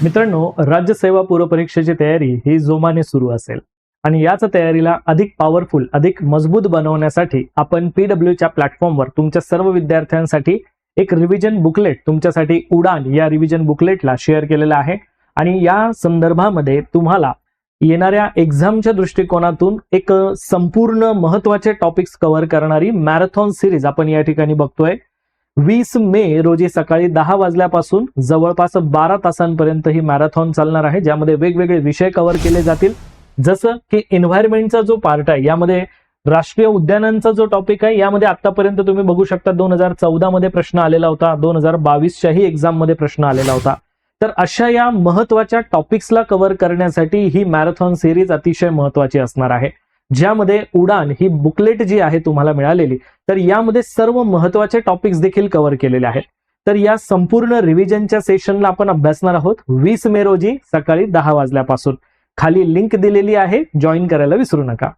मित्रांनो, राज्यसेवा पूर्व परीक्षेची तयारी ही जोमाने सुरू असेल आणि याच तयारीला अधिक पॉवरफुल, अधिक मजबूत बनवण्यासाठी आपण पीडब्ल्यूच्या प्लॅटफॉर्मवर तुमच्या सर्व विद्यार्थ्यांसाठी एक रिव्हिजन बुकलेट, तुमच्यासाठी उडान या रिव्हिजन बुकलेटला शेअर केलेला आहे. आणि या संदर्भामध्ये तुम्हाला येणाऱ्या एक्झामच्या दृष्टिकोनातून एक संपूर्ण महत्त्वाचे टॉपिक्स कव्हर करणारी मॅरेथॉन सिरीज आपण या ठिकाणी बघतोय. 20 मे रोजी सकाळी 10 वाजल्यापासून जवळपास 12 तासांपर्यंत ही मॅरेथॉन चालणार आहे, ज्यामध्ये वेगवेगळे विषय कव्हर केले जातील. जसं की एन्व्हायरमेंटचा जो पार्ट आहे, यामध्ये राष्ट्रीय उद्यानांचा जो टॉपिक आहे, यामध्ये आतापर्यंत तुम्ही बघू शकता 2014 मध्ये प्रश्न आलेला होता, 2022च्याही एक्झाम मध्ये प्रश्न आलेला होता. तर अशा या महत्त्वाच्या टॉपिक्सला कव्हर करण्यासाठी ही मॅरेथॉन सिरीज अतिशय महत्त्वाची असणार आहे, ज्यामध्ये उडान ही बुकलेट जी आहे तुम्हाला मिळालेली, तर यामध्ये सर्व महत्त्वाचे टॉपिक्स देखील कव्हर केलेले आहेत. तर या संपूर्ण रिव्हिजनच्या सेशनला आपण अभ्यासणार आहोत 20 मे रोजी सकाळी 10 वाजल्यापासून. खाली लिंक दिलेली आहे, जॉईन करायला विसरू नका.